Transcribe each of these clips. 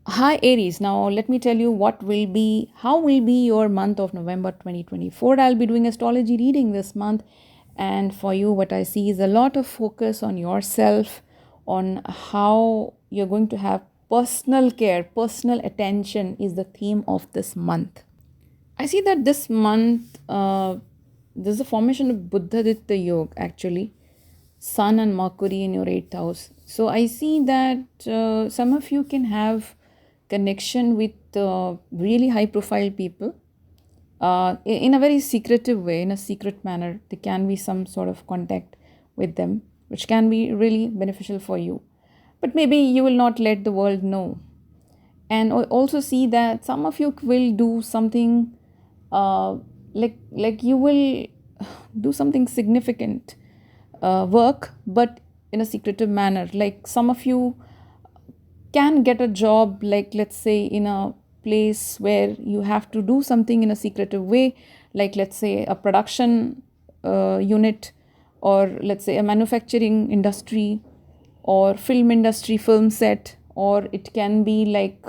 Hi Aries, now let me tell you how will be your month of November 2024. I'll be doing astrology reading this month, and for you what I see is a lot of focus on yourself, on how you're going to have personal care, personal attention is the theme of this month. I see that this month there's a formation of Buddha Yoga actually, Sun and Mercury in your eighth house. So I see that some of you can have connection with really high profile people in a very secretive way, in a secret manner. There can be some sort of contact with them, which can be really beneficial for you. But maybe you will not let the world know. And also see that some of you will do something uh, like you will do something significant work, but in a secretive manner. Like some of you can get a job, like let's say in a place where you have to do something in a secretive way, like let's say a production unit, or let's say a manufacturing industry, or film industry, film set, or it can be like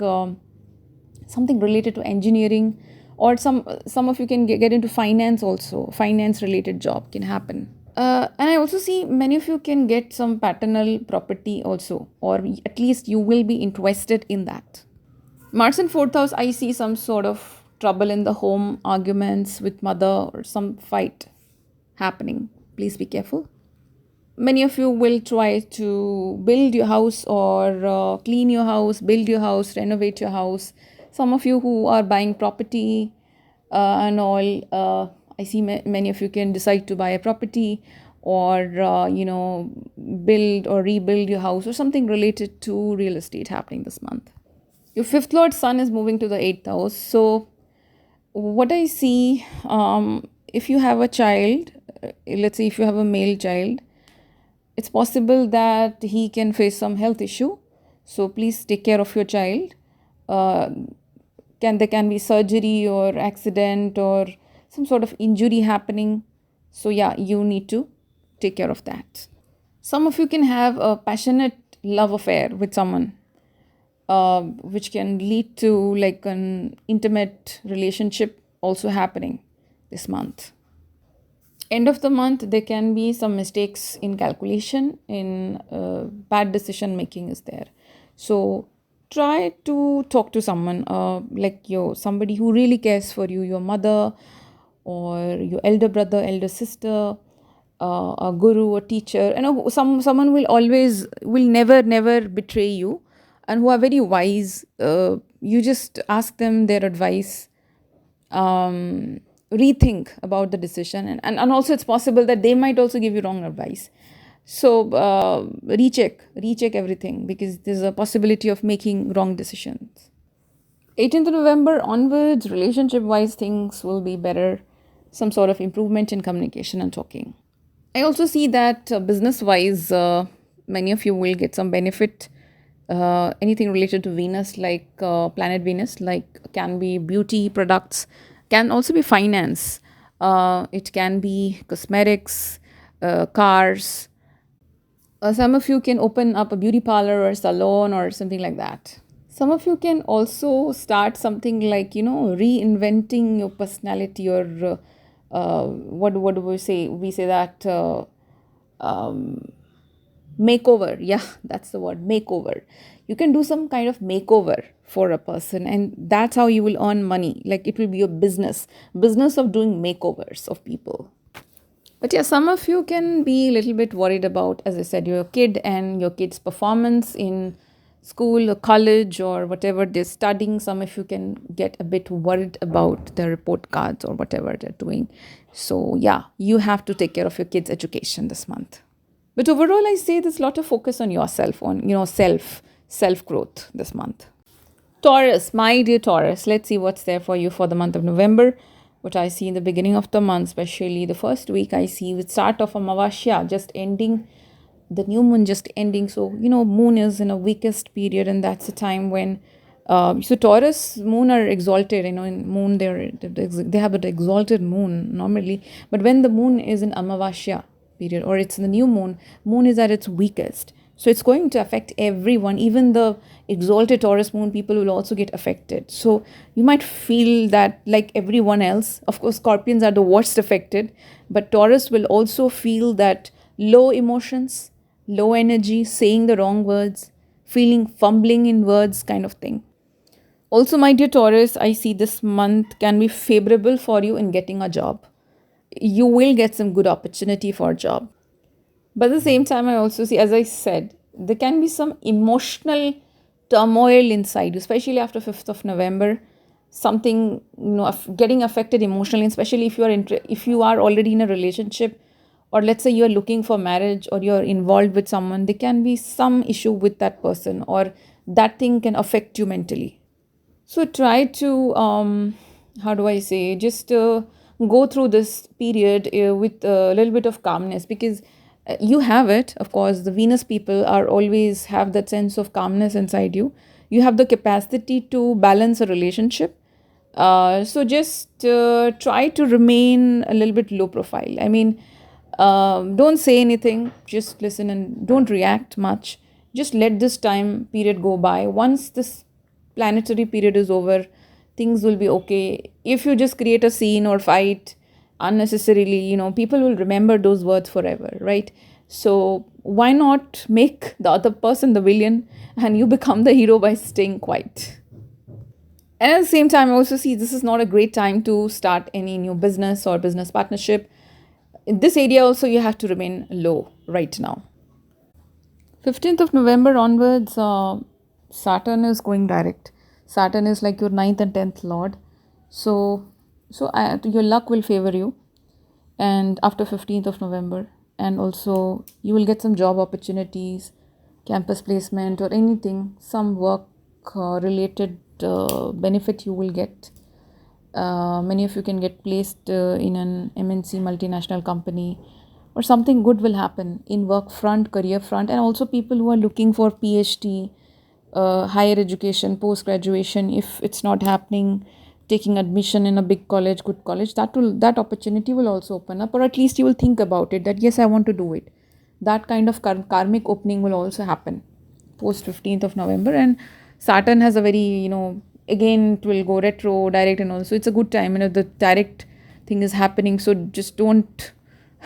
something related to engineering, or some of you can get into finance also. Finance related job can happen. And I also see many of you can get some paternal property also, or at least you will be interested in that. Mars in fourth house, I see some sort of trouble in the home, arguments with mother, or some fight happening. Please be careful. Many of you will try to build your house, or clean your house, build your house, renovate your house. Some of you who are buying property and all, I see many of you can decide to buy a property, or build or rebuild your house, or something related to real estate happening this month. Your fifth lord sun is moving to the eighth house. So what I see, if you have a child, let's say if you have a male child, it's possible that he can face some health issue. So please take care of your child. uh, there can be surgery or accident or some sort of injury happening. So yeah, you need to take care of that. Some of you can have a passionate love affair with someone, which can lead to like an intimate relationship also happening this month. End of the month, there can be some mistakes in calculation, in bad decision making is there. So try to talk to someone, like somebody who really cares for you, your mother, or your elder brother, elder sister, a guru, a teacher. Someone will never betray you, and who are very wise. You just ask them their advice, rethink about the decision, and also it's possible that they might also give you wrong advice. So recheck everything, because there's a possibility of making wrong decisions. 18th November onwards, relationship wise, things will be better. Some sort of improvement in communication and talking. I also see that business wise, many of you will get some benefit. Anything related to Venus, like planet Venus, like can be beauty products, can also be finance. It can be cosmetics, cars. Some of you can open up a beauty parlor or salon or something like that. Some of you can also start something like, reinventing your personality, or what do we say? We say that makeover. Yeah, that's the word, makeover. You can do some kind of makeover for a person, and that's how you will earn money. Like it will be your business of doing makeovers of people. But yeah, some of you can be a little bit worried about, as I said, your kid and your kid's performance in school or college or whatever they're studying. Some of you can get a bit worried about the report cards or whatever they're doing. So yeah, you have to take care of your kids' education this month. But overall, I say there's a lot of focus on yourself, on self growth this month. Taurus, my dear Taurus, let's see what's there for you for the month of November. What I see in the beginning of the month, especially the first week, I see with start of Amavasya just ending, the new moon just ending. So, moon is in a weakest period, and that's the time when so Taurus moon are exalted. In moon they have an exalted moon normally, but when the moon is in Amavasya period, or it's in the new moon, moon is at its weakest. So it's going to affect everyone. Even the exalted Taurus moon people will also get affected. So you might feel that like everyone else. Of course, Scorpions are the worst affected, but Taurus will also feel that low emotions, low energy, saying the wrong words, feeling fumbling in words kind of thing. Also, my dear Taurus, I see this month can be favorable for you in getting a job. You will get some good opportunity for a job. But at the same time, I also see, as I said, there can be some emotional turmoil inside you, especially after 5th of November. Something, getting affected emotionally, especially if if you are already in a relationship, or let's say you're looking for marriage or you're involved with someone, there can be some issue with that person, or that thing can affect you mentally. So try to, how do I say, just go through this period with a little bit of calmness, because you have it. Of course, the Venus people are always have that sense of calmness inside you. You have the capacity to balance a relationship. So just try to remain a little bit low profile. I mean, don't say anything, just listen and don't react much. Just let this time period go by. Once this planetary period is over, things will be okay. If you just create a scene or fight unnecessarily, people will remember those words forever, right? So why not make the other person the villain and you become the hero by staying quiet? And at the same time, I also see this is not a great time to start any new business or business partnership. In this area also, you have to remain low right now. 15th of November onwards, Saturn is going direct. Saturn is like your ninth and 10th lord. So your luck will favor you. And after 15th of November, and also you will get some job opportunities, campus placement, or anything, some work related benefit you will get. Many of you can get placed in an MNC multinational company, or something good will happen in work front, career front. And also people who are looking for PhD, higher education, post graduation, if it's not happening, taking admission in a big college, good college, that opportunity will also open up, or at least you will think about it that yes, I want to do it. That kind of karmic opening will also happen post 15th of November. And Saturn has a very, again, it will go retro, direct, and also it's a good time. The direct thing is happening. So just don't,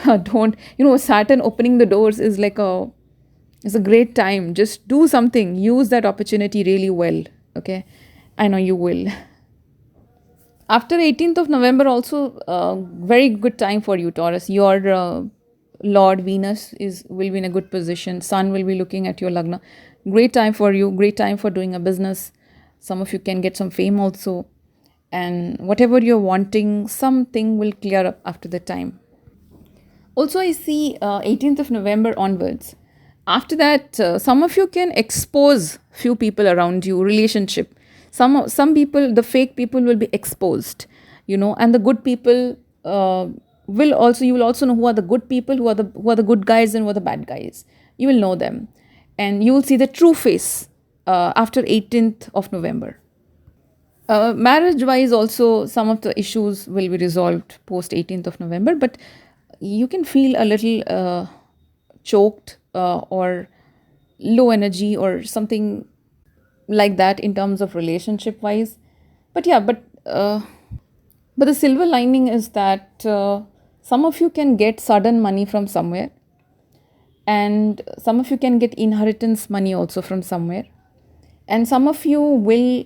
don't, Saturn opening the doors is like it's a great time. Just do something, use that opportunity really well. Okay. I know you will. After 18th of November also, very good time for you, Taurus. Your Lord Venus will be in a good position. Sun will be looking at your Lagna. Great time for you. Great time for doing a business. Some of you can get some fame also. And whatever you're wanting, something will clear up after the time. Also, I see 18th of November onwards. After that, some of you can expose few people around you, relationship. Some people, the fake people will be exposed, and the good people you will also know who are the good people, who are the good guys, and who are the bad guys. You will know them, and you will see the true face after 18th of November. Marriage wise, also, some of the issues will be resolved post 18th of November, but you can feel a little choked or low energy or something like that in terms of relationship wise. But yeah, but the silver lining is that some of you can get sudden money from somewhere, and some of you can get inheritance money also from somewhere, and some of you will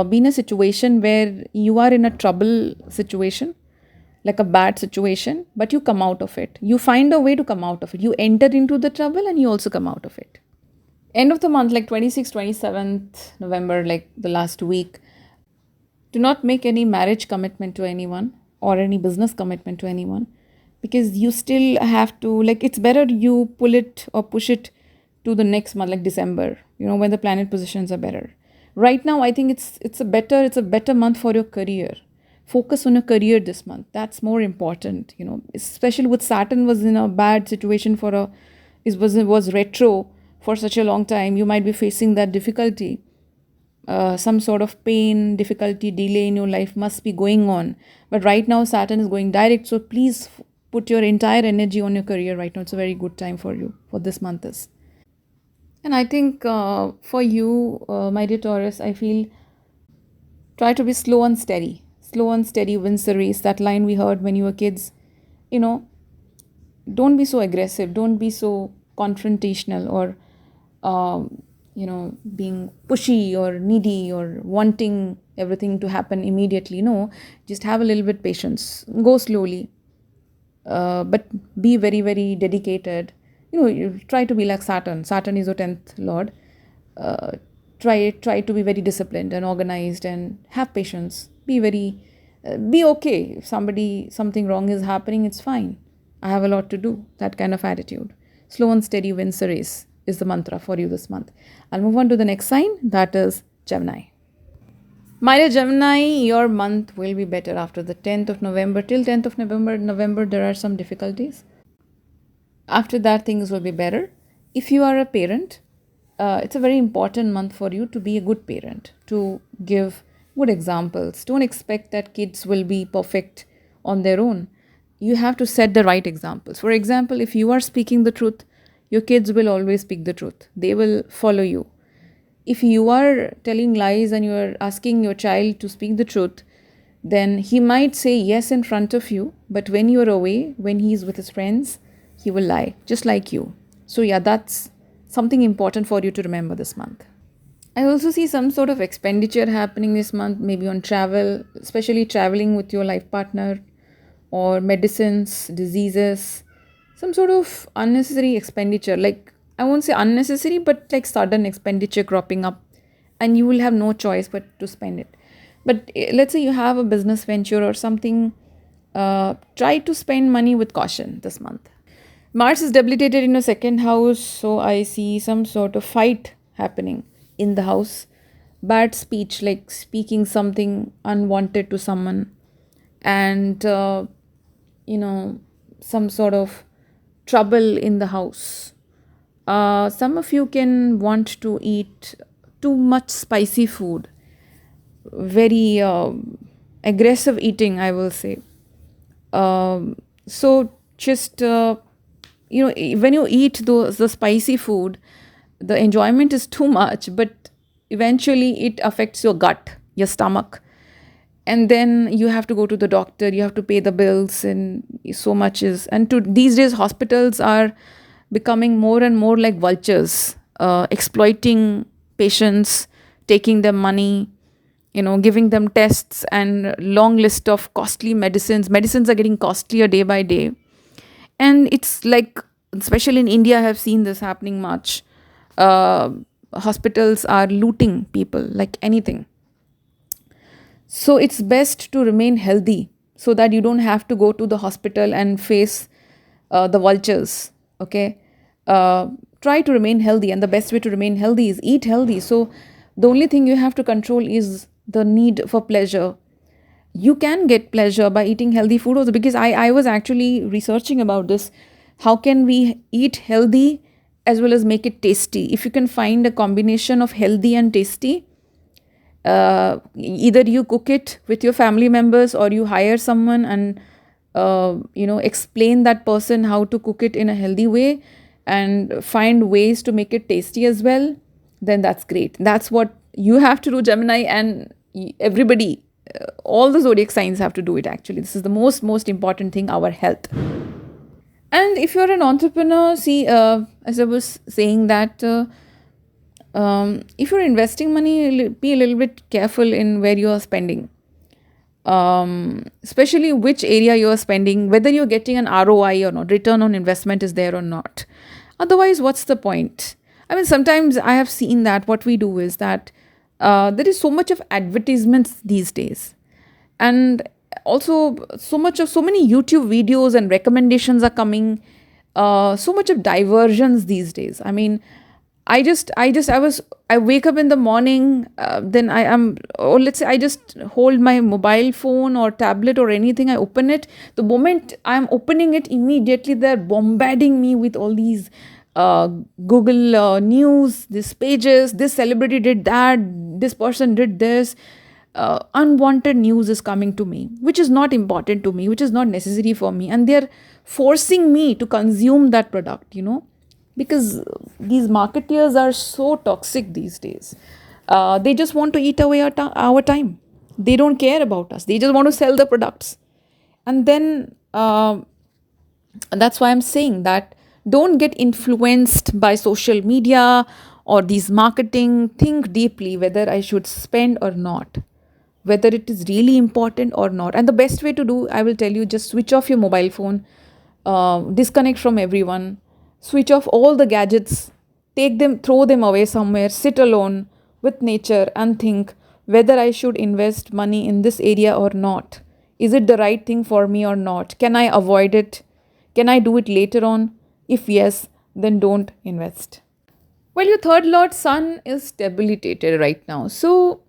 be in a situation where you are in a trouble situation, like a bad situation, but you come out of it. You find a way to come out of it. You enter into the trouble and you also come out of it. End of the month, like 26th, 27th November, like the last week, do not make any marriage commitment to anyone or any business commitment to anyone, because you still have to, like, it's better you pull it or push it to the next month, like December, when the planet positions are better. Right now, I think it's a better month for your career. Focus on your career this month. That's more important, especially with Saturn was in a bad situation it was retro for such a long time. You might be facing that difficulty. Some sort of pain, difficulty, delay in your life must be going on. But right now, Saturn is going direct. So please put your entire energy on your career right now. It's a very good time for you for this month. And I think for you, my dear Taurus, I feel try to be slow and steady. Slow and steady wins the race. That line we heard when you were kids. You know, don't be so aggressive. Don't be so confrontational or, being pushy or needy or wanting everything to happen immediately. No, just have a little bit patience. Go slowly, but be very, very dedicated. You try to be like Saturn. Saturn is your 10th lord. uh, try to be very disciplined and organized and have patience. Be very be okay if something wrong is happening. It's fine. I have a lot to do. That kind of attitude. Slow and steady wins the race is the mantra for you this month. I'll move on to the next sign, that is Gemini. My dear Gemini, your month will be better after the 10th of November. Till 10th of November, there are some difficulties. After that, things will be better. If you are a parent, it's a very important month for you to be a good parent, to give good examples. Don't expect that kids will be perfect on their own. You have to set the right examples. For example, if you are speaking the truth, your kids will always speak the truth. They will follow you. If you are telling lies and you are asking your child to speak the truth, then he might say yes in front of you, but when you are away, when he's with his friends, he will lie, just like you. So, yeah, that's something important for you to remember this month. I also see some sort of expenditure happening this month, maybe on travel, especially traveling with your life partner, or medicines, diseases, some sort of unnecessary expenditure. Like, I won't say unnecessary, but like sudden expenditure cropping up, and you will have no choice but to spend it. But let's say you have a business venture or something, try to spend money with caution this month. Mars is debilitated in a second house, so I see some sort of fight happening in the house. Bad speech, like speaking something unwanted to someone, and you know, some sort of trouble in the house. Some of you can want to eat too much spicy food, very aggressive eating, I will say. So just when you eat the spicy food, the enjoyment is too much, but eventually it affects your gut, your stomach, and then you have to go to the doctor, you have to pay the bills, and so much is. And to these days hospitals are becoming more and more like vultures, exploiting patients, taking their money, giving them tests and long list of costly medicines are getting costlier day by day. And it's like, especially in India, I have seen this happening much. uh, Hospitals are looting people like anything. So it's best to remain healthy so that you don't have to go to the hospital and face the vultures. Okay. uh, Try to remain healthy, and the best way to remain healthy is eat healthy. So the only thing you have to control is the need for pleasure. You can get pleasure by eating healthy food also, because I was actually researching about this. How can we eat healthy as well as make it tasty? If you can find a combination of healthy and tasty, either you cook it with your family members or you hire someone and explain that person how to cook it in a healthy way and find ways to make it tasty as well, then that's great. That's what you have to do, Gemini, and everybody, all the zodiac signs have to do it. Actually, this is the most important thing, our health. And if you're an entrepreneur, see, as I was saying that if you're investing money, be a little bit careful in where you are spending, especially which area you are spending, whether you're getting an ROI or not, return on investment is there or not. Otherwise, what's the point? I mean, sometimes I have seen that what we do is that there is so much of advertisements these days, and also so many YouTube videos and recommendations are coming. So much of diversions these days. I mean, I wake up in the morning, then I am, or let's say I just hold my mobile phone or tablet or anything, I open it. The moment I'm opening it, immediately they're bombarding me with all these Google news, these pages, this celebrity did that, this person did this. Unwanted news is coming to me, which is not important to me, which is not necessary for me, and they're forcing me to consume that product. because these marketeers are so toxic these days. They just want to eat away our time. They don't care about us. They just want to sell the products. And then that's why I'm saying that don't get influenced by social media or these marketing. Think deeply whether I should spend or not, whether it is really important or not. And the best way to do, I will tell you, just switch off your mobile phone, disconnect from everyone, switch off all the gadgets, take them, throw them away somewhere, sit alone with nature and think whether I should invest money in this area or not. Is it the right thing for me or not? Can I avoid it? Can I do it later on? If yes, then don't invest. Well, your third lord sun is debilitated right now. So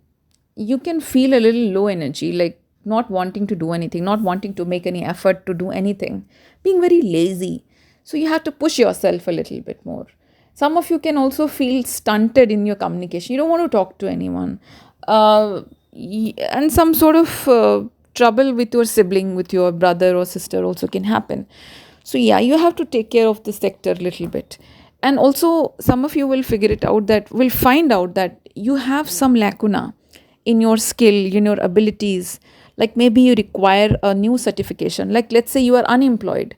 you can feel a little low energy, like not wanting to do anything, not wanting to make any effort to do anything, being very lazy. So you have to push yourself a little bit more. Some of you can also feel stunted in your communication. You don't want to talk to anyone. And some sort of trouble with your sibling, with your brother or sister also can happen. So yeah, you have to take care of the sector a little bit. And also some of you will figure it out, that will find out that you have some lacuna in your skill, in your abilities. Like maybe you require a new certification. Like let's say you are unemployed,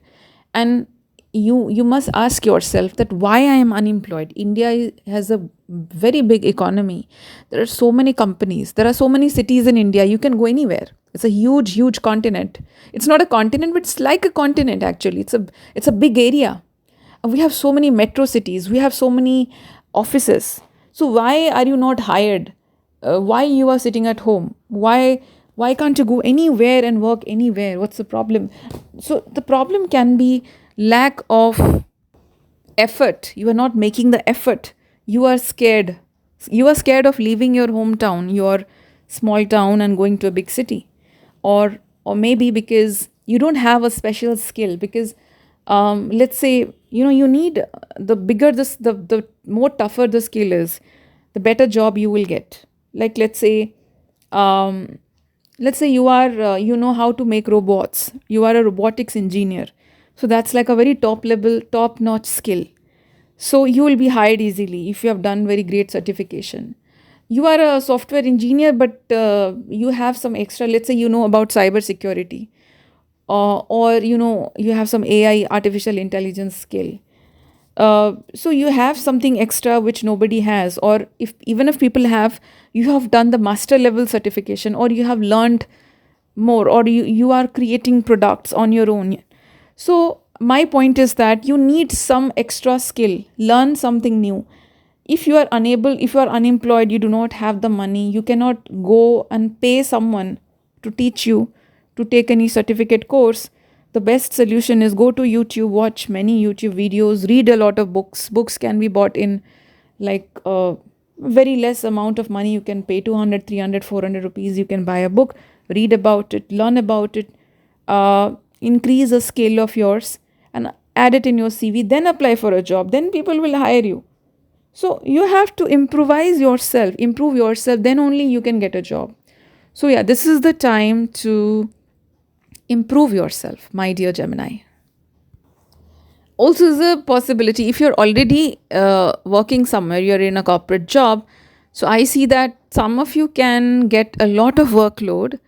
and you must ask yourself that why I am unemployed. India has a very big economy. There are so many companies, there are so many cities in India. You can go anywhere. It's a huge continent. It's not a continent, but it's like a continent. Actually, it's a big area. We have so many metro cities, we have so many offices. So why are you not hired? Why you are sitting at home? Why can't you go anywhere and work anywhere? What's the problem? So the problem can be lack of effort. You are not making the effort. You are scared. You are scared of leaving your hometown, your small town, and going to a big city. Or maybe because you don't have a special skill. Because let's say, you need, the bigger this, the more tougher the skill is, the better job you will get. Like um, let's say you are you know how to make robots. You are a robotics engineer. So that's like a very top level, top notch skill. So you will be hired easily if you have done very great certification. You are a software engineer, but you have some extra. Let's say you know about cyber security, or you have some AI, artificial intelligence skill. So you have something extra which nobody has. Or if even if people have, you have done the master level certification, or you have learned more, or you are creating products on your own. So my point is that you need some extra skill, learn something new. If you are unable, if you are unemployed, you do not have the money, you cannot go and pay someone to teach you to take any certificate course. The best solution is go to YouTube, watch many YouTube videos, read a lot of books. Books can be bought in like very less amount of money. You can pay 200, 300, 400 rupees. You can buy a book, read about it, learn about it, increase a skill of yours, and add it in your CV. Then apply for a job. Then people will hire you. So you have to improvise yourself, improve yourself, then only you can get a job. So yeah, this is the time to improve yourself, my dear Gemini. Also, is a possibility if you're already working somewhere, you're in a corporate job. So I see that some of you can get a lot of workload.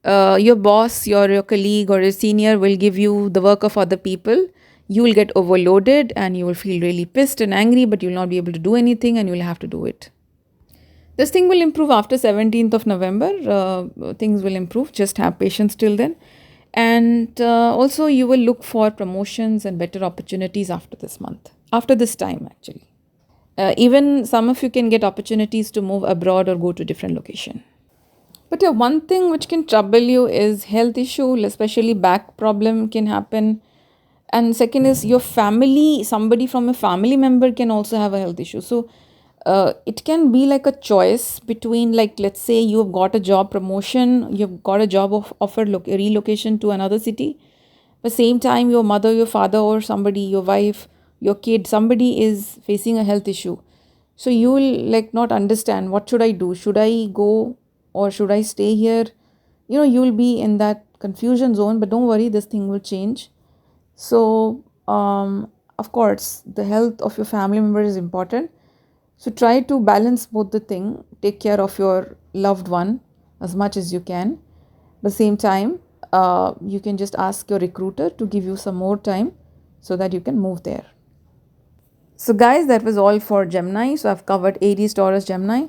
Your boss, your colleague, or your senior will give you the work of other people. You will get overloaded and you will feel really pissed and angry, but you'll not be able to do anything and you'll have to do it. This thing will improve after 17th of November. Things will improve. Just have patience till then. And also, you will look for promotions and better opportunities after this month, after this time, actually. Even some of you can get opportunities to move abroad or go to different location. But yeah, one thing which can trouble you is health issue, especially back problem can happen. And second is your family, somebody from a family member can also have a health issue. So it can be like a choice between, like, let's say you've got a job promotion, you've got a job offer relocation to another city. At the same time, your mother, your father, or somebody, your wife, your kid, somebody is facing a health issue. So you will like not understand, what should I do? Should I go or should I stay here? You will be in that confusion zone, but don't worry, this thing will change. So of course, the health of your family member is important. So try to balance both the thing. Take care of your loved one as much as you can. At the same time, you can just ask your recruiter to give you some more time so that you can move there. So guys, that was all for Gemini. So I've covered Aries, Taurus, Gemini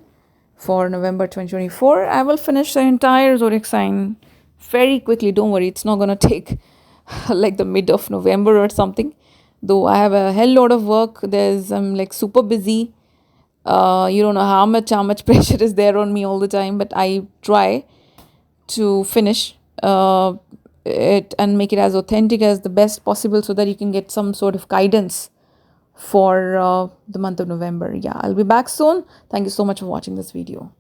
for November 2024. I will finish the entire zodiac sign very quickly. Don't worry, it's not going to take like the mid of November or something. Though I have a hell lot of work. I'm like super busy. You don't know how much pressure is there on me all the time, but I try to finish it and make it as authentic as the best possible so that you can get some sort of guidance for the month of November. Yeah, I'll be back soon. Thank you so much for watching this video.